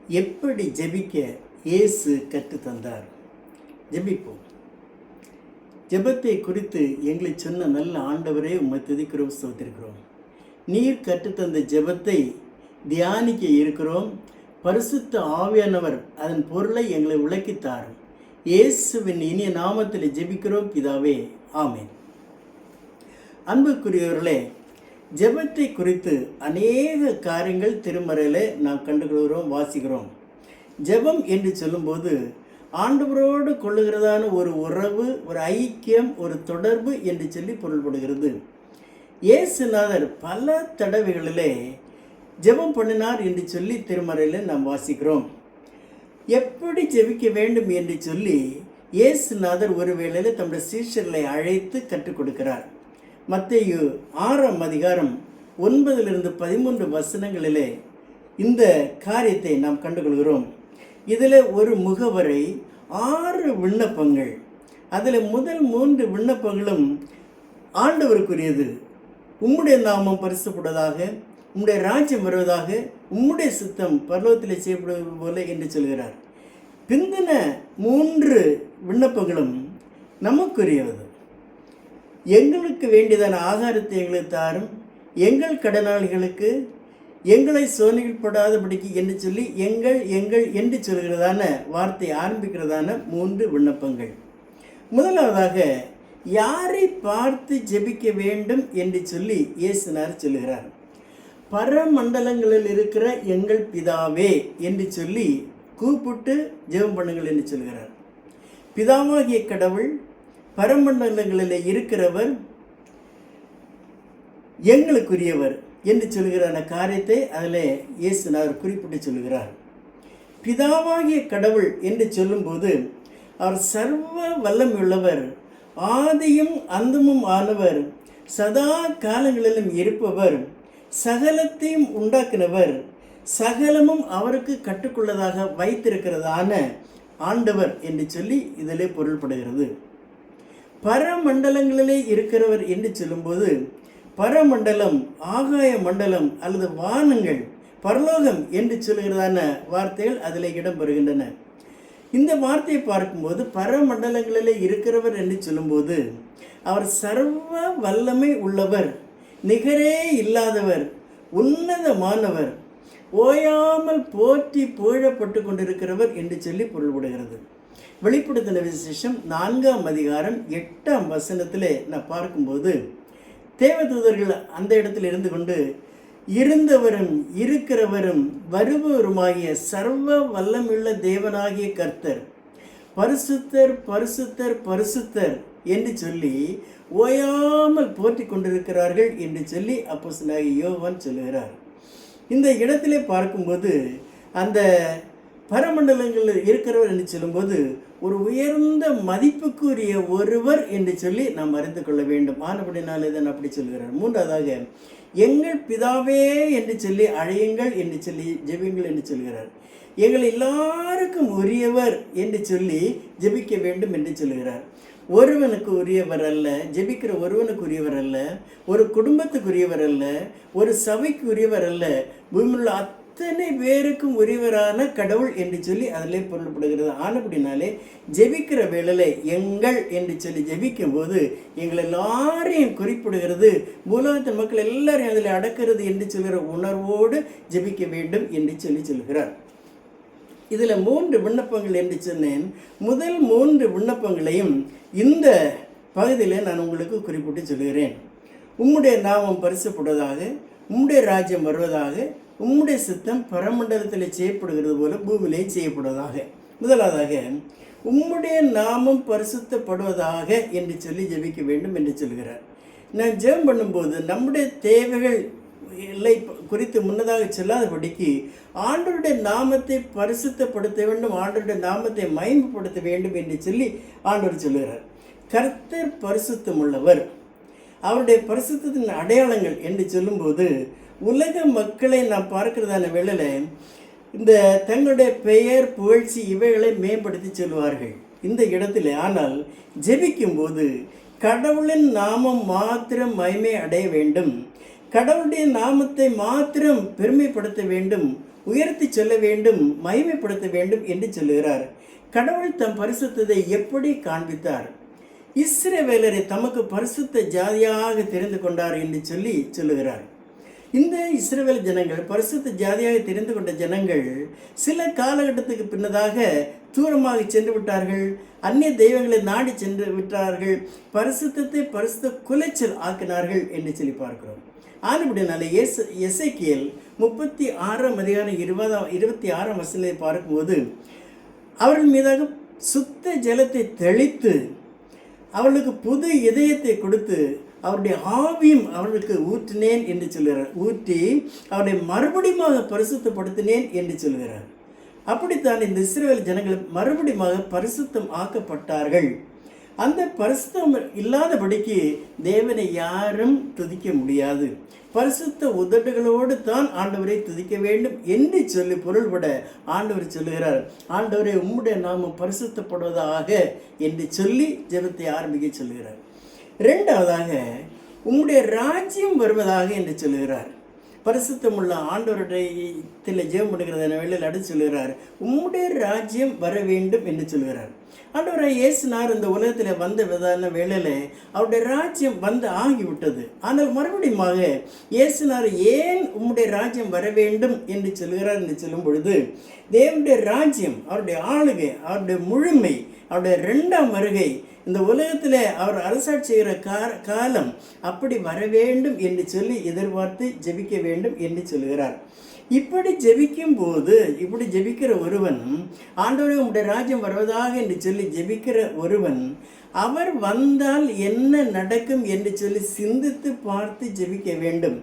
எப்படி ஜெபிக்க இயேசு கற்றுத்தந்தார்? ஜெபிப்போம். ஜெபத்தை குறித்து எங்களை சொன்ன நல்ல ஆண்டவரே, உம்மை துதிக்கிறோம், ஸ்தோத்திரிக்கிறோம். நீர் கற்றுத்தந்த ஜெபத்தை தியானிக்க இருக்கிறோம். பரிசுத்த ஆவியானவர் அதன் பொருளை எங்களை விளக்கித்தாரும். இயேசுவின் இனிய நாமத்தில் ஜெபிக்கிறோம் பிதாவே, ஆமென். அன்புக்குரியவர்களே, ஜெபத்தை குறித்து அநேக காரியங்கள் திருமறையில் நாம் கண்டுகொள்கிறோம், வாசிக்கிறோம். ஜெபம் என்று சொல்லும்போது ஆண்டவரோடு கொள்ளுகிறதான ஒரு உறவு, ஒரு ஐக்கியம், ஒரு தொடர்பு என்று சொல்லி பொருள்படுகிறது. இயேசுநாதர் பல தடவைகளிலே ஜெபம் பண்ணினார் என்று சொல்லி திருமறையில் நாம் வாசிக்கிறோம். எப்படி ஜெபிக்க வேண்டும் என்று சொல்லி இயேசுநாதர் ஒரு வேளையில் தம்முடைய சீஷர்களை அழைத்து கற்றுக் கொடுக்கிறார். மத்தேயு 6ஆம் அதிகாரம் 9-13 வசனங்களிலே இந்த காரியத்தை நாம் கண்டுகொள்கிறோம். இதில் ஒரு முகவரை 6 விண்ணப்பங்கள். அதில் முதல் 3 விண்ணப்பங்களும் ஆண்டவருக்குரியது. உம்முடைய நாமம் பரிசுப்படுவதாக, உம்முடைய ராஜ்யம் வருவதாக, உம்முடைய சித்தம் பரலோகத்தில் செய்யப்படுவது போல என்று சொல்கிறார். பிந்தின 3 விண்ணப்பங்களும் நமக்குரியது. எங்களுக்கு வேண்டியதான ஆகாரத்தை எங்களுக்கு தாரும், எங்கள் கடனாளிகளுக்கு எங்களை சோதனைப்படாதபடிக்கு என்று சொல்லி எங்கள் எங்கள் என்று சொல்கிறதான வார்த்தை ஆரம்பிக்கிறதான 3 விண்ணப்பங்கள். முதலாவதாக யாரை பார்த்து ஜெபிக்க வேண்டும் என்று சொல்லி இயேசுநாதர் சொல்லுகிறார். பரமண்டலங்களில் இருக்கிற எங்கள் பிதாவே என்று சொல்லி கூப்பிட்டு ஜெபம் பண்ணுங்கள் என்று சொல்கிறார். பிதாவாகிய கடவுள் பரமண்டலங்களில் இருக்கிறவர், எங்களுக்குரியவர் என்று சொல்கிறான காரியத்தை அதில் இயேசுநாதர் குறிப்பிட்டு சொல்கிறார். பிதாவாகிய கடவுள் என்று சொல்லும்போது அவர் சர்வ வல்லமையுள்ளவர், ஆதியும் அந்தமும் ஆனவர், சதா காலங்களிலும் இருப்பவர், சகலத்தையும் உண்டாக்கினவர், சகலமும் அவருக்கு கட்டுக்குள்ளதாக வைத்திருக்கிறதான ஆண்டவர் என்று சொல்லி இதிலே பொருள்படுகிறது. பரமண்டலங்களிலே இருக்கிறவர் என்று சொல்லும்போது பரமண்டலம், ஆகாய மண்டலம் அல்லது வானங்கள், பரலோகம் என்று சொல்கிறதான வார்த்தைகள் அதில் இடம்பெறுகின்றன. இந்த வார்த்தையை பார்க்கும்போது பரமண்டலங்களிலே இருக்கிறவர் என்று சொல்லும்போது அவர் சர்வ வல்லமை உள்ளவர், நிகரே இல்லாதவர், உன்னதமானவர், ஓயாமல் போற்றி புகழப்பட்டு கொண்டிருக்கிறவர் என்று சொல்லி பொருள்படுகிறது. வெளிப்படுத்தின விசேஷம் 4ஆம் அதிகாரம் 8ஆம் வசனத்தில் நான் பார்க்கும்போது தேவதூதர்கள் அந்த இடத்தில் இருந்து கொண்டு இருந்தவரும் இருக்கிறவரும் வருபவருமாகிய சர்வ வல்லமுள்ள தேவனாகிய கர்த்தர் பரிசுத்தர் பரிசுத்தர் பரிசுத்தர் என்று சொல்லி ஓயாமல் போற்றி கொண்டிருக்கிறார்கள் என்று சொல்லி அப்போஸ்தலனாகிய யோவான் சொல்லுகிறார். இந்த இடத்திலே பார்க்கும்போது அந்த பரமண்டலங்களில் இருக்கிறவர் என்று சொல்லும்போது ஒரு உயர்ந்த மதிப்புக்குரிய ஒருவர் என்று சொல்லி நாம் அறிந்து கொள்ள வேண்டும். ஆனபடினால் இதன் அப்படி சொல்கிறார். மூன்றாவதாக எங்கள் பிதாவே என்று சொல்லி அழையுங்கள் என்று சொல்லி ஜெபியுங்கள் என்று சொல்கிறார். எங்கள் எல்லாருக்கும் உரியவர் என்று சொல்லி ஜெபிக்க வேண்டும் என்று சொல்கிறார். ஒருவனுக்கு உரியவர் அல்ல, ஜெபிக்கிற ஒருவனுக்கு உரியவர் அல்ல, ஒரு குடும்பத்துக்குரியவர் அல்ல, ஒரு சபைக்கு உரியவர் அல்ல, பூமியில் அத்தனை பேருக்கும் உரியவரான கடவுள் என்று சொல்லி அதிலே பொருள்படுகிறது. ஆனபடினாலே ஜெபிக்கிற வேளையில் எங்கள் என்று சொல்லி ஜெபிக்கும் போது எங்கள் எல்லாரையும் குறிப்பிடுகிறது. பூலோகத்தின் மக்கள் எல்லாரையும் அதில் அடக்கிறது என்று சொல்கிற உணர்வோடு ஜெபிக்க வேண்டும் என்று சொல்லி சொல்கிறார். இதில் 3 விண்ணப்பங்கள் என்று சொன்னேன். முதல் 3 விண்ணப்பங்களையும் இந்த பகுதியில் நான் உங்களுக்கு குறிப்பிட்டு சொல்கிறேன். உம்முடைய நாமம் பரிசுப்படுவதாக, உம்முடைய ராஜ்யம் வருவதாக, உம்முடைய சித்தம் பரமண்டலத்தில் செய்யப்படுகிறது போல பூமியிலே செய்யப்படுவதாக. முதலாவதாக உம்முடைய நாமம் பரிசுத்தப்படுவதாக என்று சொல்லி ஜெபிக்க வேண்டும் என்று சொல்கிறார். நான் ஜெபம் பண்ணும்போது நம்முடைய தேவைகள் இல்லை குறித்து முன்னதாக சொல்லாதபடிக்கு ஆண்டவருடைய நாமத்தை பரிசுத்தப்படுத்த வேண்டும், ஆண்டவருடைய நாமத்தை மகிமைப்படுத்த வேண்டும் என்று சொல்லி ஆண்டவர் சொல்கிறார். கர்த்தர் பரிசுத்தம் உள்ளவர். அவருடைய பரிசுத்தத்தின் அடையாளங்கள் என்று சொல்லும்போது உலக மக்களை நாம் பார்க்கிறதான வேளையில் இந்த தங்களுடைய பெயர், புகழ்ச்சி இவைகளை மேம்படுத்தி சொல்வார்கள் இந்த இடத்துல. ஆனால் ஜெபிக்கும்போது கடவுளின் நாமம் மாத்திரம் மகிமை அடைய வேண்டும், கடவுளுடைய நாமத்தை மாத்திரம் பெருமைப்படுத்த வேண்டும், உயர்த்தி சொல்ல வேண்டும், மகிமைப்படுத்த வேண்டும் என்று சொல்லுகிறார். கடவுள் தம் பரிசுத்தத்தை எப்படி காண்பித்தார்? இஸ்ரவேலரை தமக்கு பரிசுத்த ஜாதியாக தெரிந்து கொண்டார் என்று சொல்லுகிறார். இந்த இஸ்ரவேல் ஜனங்கள், பரிசுத்த ஜாதியாக தெரிந்து கொண்ட ஜனங்கள், சில காலகட்டத்துக்கு பின்னதாக தூரமாக சென்று விட்டார்கள், அந்நிய தெய்வங்களை நாடி சென்று விட்டார்கள், பரிசுத்த குலைச்சல் ஆக்கினார்கள் என்று சொல்லி பார்க்கிறோம். ஆனபடினால எசேக்கியேல் 36ஆம் அதிகாரம் 26ஆம் வசனத்தை பார்க்கும்போது, அவர்கள் மீதாக சுத்த ஜலத்தை தெளித்து அவர்களுக்கு புது இதயத்தை கொடுத்து அவருடைய ஆவியும் அவர்களுக்கு ஊற்றினேன் என்று சொல்கிறார். ஊற்றி அவரை மறுபடியும் பரிசுத்தப்படுத்தினேன் என்று சொல்கிறார். அப்படித்தான் இந்த இஸ்ரவேல் ஜனங்கள் மறுபடியும் பரிசுத்தம் ஆக்கப்பட்டார்கள். அந்த பரிசுத்தம் இல்லாதபடிக்கு தேவனை யாரும் துதிக்க முடியாது. பரிசுத்த உதடுகளோடு தான் ஆண்டவரை துதிக்க வேண்டும் என்று சொல்லி பொருள்பட ஆண்டவர் சொல்லுகிறார், ஆண்டவரை உம்முடைய நாமம் பரிசுத்தப்படுவதாக என்று சொல்லி ஜெபத்தை ஆரம்பிக்க சொல்லுகிறார். இரண்டாவதாக, உம்முடைய ராஜ்யம் வருவதாக என்று சொல்லுகிறார். பரிசுத்தமுள்ள ஆண்டவருடைய ஜெபம் பண்ணுகிறத வேளையில் அடுத்து சொல்லுகிறார், உம்முடைய ராஜ்யம் வர வேண்டும் என்று சொல்லுகிறார். ஆண்டவரை இயேசுனார் இந்த உலகத்தில் வந்த விதான வேளையில் அவருடைய ராஜ்யம் வந்து ஆகிவிட்டது. ஆனால் மறுபடியும் இயேசுனார் ஏன் உம்முடைய ராஜ்யம் வர வேண்டும் என்று சொல்லுகிறார் என்று சொல்லும் பொழுது, தேவனுடைய ராஜ்யம், அவருடைய ஆளுகை, அவருடைய முழுமை, அவருடைய 2ஆம் வருகை, இந்த உலகத்தில் அவர் அரசாட்சி செய்கிற காலம் அப்படி வர வேண்டும் என்று சொல்லி எதிர்பார்த்து ஜெபிக்க வேண்டும் என்று சொல்கிறார். இப்படி ஜெபிக்கும் போது, இப்படி ஜெபிக்கிற ஒருவன், ஆண்டவரே உம்முடைய ராஜ்யம் வருவதாக என்று சொல்லி ஜெபிக்கிற ஒருவன், அவர் வந்தால் என்ன நடக்கும் என்று சொல்லி சிந்தித்து பார்த்து ஜெபிக்க வேண்டும்.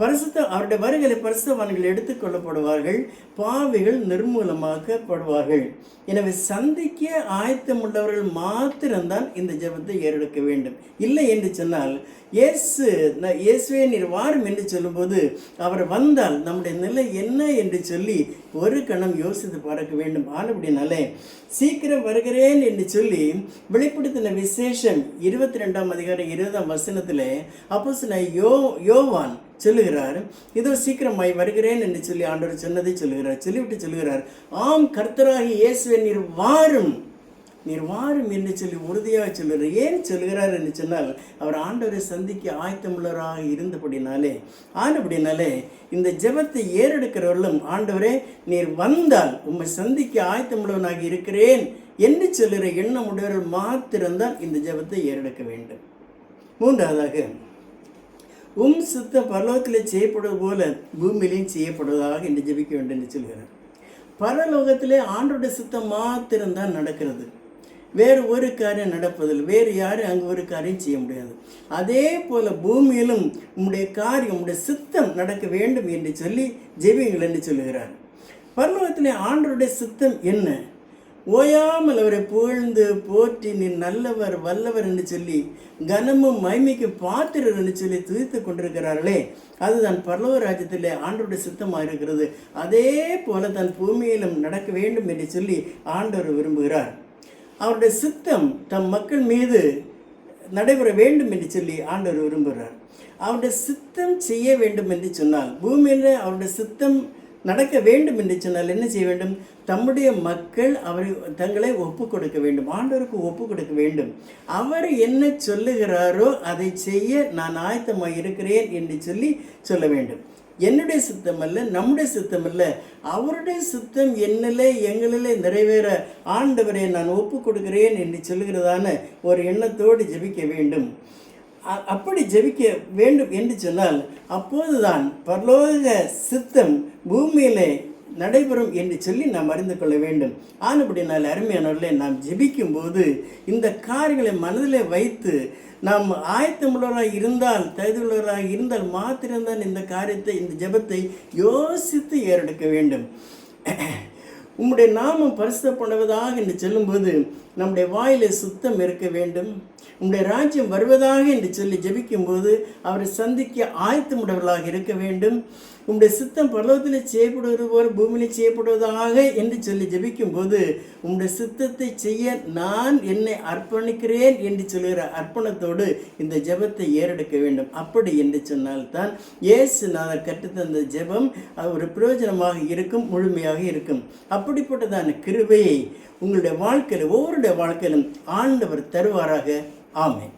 அவருடைய வருகளை பரிசுத்தவான்கள் எடுத்துக்கொள்ளப்படுவார்கள், பாவிகள் நிர்மூலமாக்கப்படுவார்கள். எனவே சந்திக்க ஆயத்தமுள்ளவர்கள் மாத்திரம்தான் இந்த ஜெபத்தை ஏறெடுக்க வேண்டும். இல்லை என்று சொன்னால், இயேசுவே நீர் வாரும் என்று சொல்லும்போது அவர் வந்தால் நம்முடைய நிலை என்ன என்று சொல்லி ஒரு கணம் யோசித்து பார்க்க வேண்டும். ஆனபடினாலே சீக்கிரம் வருகிறேன் என்று சொல்லி வெளிப்படுத்தின விசேஷம் 22ஆம் அதிகாரம் 20ஆம் வசனத்தில் அப்போஸ்தலனாகிய யோவான் சொல்லுகிறார், இதோ சீக்கிரமாய் வருகிறேன் என்று சொல்லி ஆண்டவர் சொன்னதை சொல்லுகிறார். சொல்லிவிட்டு சொல்லுகிறார், ஆம் கர்த்தராகிய இயேசுவே நீர் வாரும் என்று சொல்லி உறுதியாக சொல்லுகிறார். ஏன் சொல்லுகிறார் என்று சொன்னால், அவர் ஆண்டவரை சந்திக்க ஆயத்தமுள்ளவராக இருந்தபடினாலே. ஆனபடினாலே இந்த ஜெபத்தை ஏறெடுக்கிறவர்களும், ஆண்டவரே நீர் வந்தால் உம்மை சந்திக்க ஆயத்தமுள்ளவனாக இருக்கிறேன் என்று சொல்லுகிற எண்ணம் உடையவர்கள் மாத்திரம்தான் இந்த ஜெபத்தை ஏறெடுக்க வேண்டும். மூன்றாவதாக, சித்தம் பரலோகத்தில் செய்யப்படுவது போல பூமியிலையும் செய்யப்படுவதாக என்று ஜெபிக்க வேண்டும் என்று சொல்கிறார். பரலோகத்திலே ஆண்டோடைய சித்தம் மாத்திரம்தான் நடக்கிறது, வேறு ஒரு காரியம் நடப்பதில்லை. வேறு யாரும் அங்கே ஒரு காரியம் செய்ய முடியாது. அதே போல் பூமியிலும் உம்முடைய காரியம், உம்முடைய சித்தம் நடக்க வேண்டும் என்று சொல்லி ஜெபியுங்கள் என்று சொல்லுகிறார். பரலோகத்திலே ஆண்டோடைய சித்தம் என்ன? ஓயாமல் அவரை புகழ்ந்து போற்றி நீ நல்லவர் வல்லவர் என்று சொல்லி கனமும் மகிமைக்கு பாத்திரர் என்று சொல்லி துதித்து கொண்டிருக்கிறார்களே, அதுதான் பரலோக ராஜ்யத்தில் ஆண்டவருடைய சித்தமாக இருக்கிறது. அதே போல தன் பூமியிலும் நடக்க வேண்டும் என்று சொல்லி ஆண்டவர் விரும்புகிறார். அவருடைய சித்தம் தம் மக்கள் மீது நடைபெற வேண்டும் என்று சொல்லி ஆண்டவர் விரும்புகிறார். அவருடைய சித்தம் செய்ய வேண்டும் என்று சொன்னால், பூமியில் அவருடைய சித்தம் நடக்க வேண்டும் என்று சொன்னால் என்ன செய்ய வேண்டும்? தம்முடைய மக்கள் தங்களை ஒப்பு கொடுக்க வேண்டும், ஆண்டவருக்கு ஒப்பு கொடுக்க வேண்டும். அவர் என்ன சொல்லுகிறாரோ அதை செய்ய நான் ஆயத்தமாக இருக்கிறேன் என்று சொல்லி சொல்ல வேண்டும். என்னுடைய சித்தம் அல்ல, நம்முடைய சித்தம் அல்ல, அவருடைய சித்தம் என்னிலே எங்களிலே நிறைவேற ஆண்டவரை நான் ஒப்பு கொடுக்கிறேன் என்று சொல்லுகிறதான ஒரு எண்ணத்தோடு ஜெபிக்க வேண்டும். அப்படி ஜெபிக்க வேண்டும் என்று சொன்னால் அப்போதுதான் பரலோக சித்தம் பூமியிலே நடைபெறும் என்று சொல்லி நாம் அறிந்து கொள்ள வேண்டும். ஆனபடினால் அருமையானவர்களே, நாம் ஜெபிக்கும் போது இந்த காரியங்களை மனதிலே வைத்து நாம் ஆயத்தமுள்ளவராக இருந்தால், தகுதியுள்ளவராக இருந்தால் மாத்திரம்தான் இந்த காரியத்தை, இந்த ஜெபத்தை யோசித்து ஏறெடுக்க வேண்டும். உம்முடைய நாமம் பரிசுத்தப்படுவதாக என்று சொல்லும்போது நம்முடைய வாயிலே சுத்தம் இருக்க வேண்டும். உம்முடைய ராஜ்யம் வருவதாக என்று சொல்லி ஜெபிக்கும்போது அவரை சந்திக்க ஆயத்தமுடையவர்களாக இருக்க வேண்டும். உம்முடைய சித்தம் பரலோகத்தில் செய்யப்படுவது போல பூமியில் செய்யப்படுவதாக என்று சொல்லி ஜெபிக்கும் போது உம்முடைய சித்தத்தை செய்ய நான் என்னை அர்ப்பணிக்கிறேன் என்று சொல்கிற அர்ப்பணத்தோடு இந்த ஜெபத்தை ஏறெடுக்க வேண்டும். அப்படி என்று சொன்னால்தான் இயேசுநாதர் கற்றுத்தந்த ஜெபம் ஒரு பிரயோஜனமாக இருக்கும், முழுமையாக இருக்கும். அப்படிப்பட்டதான கிருபையை உங்களுடைய வாழ்க்கையில் ஒவ்வொருடைய வாழ்க்கையிலும் ஆண்டவர் தருவாராக. ஆமென்.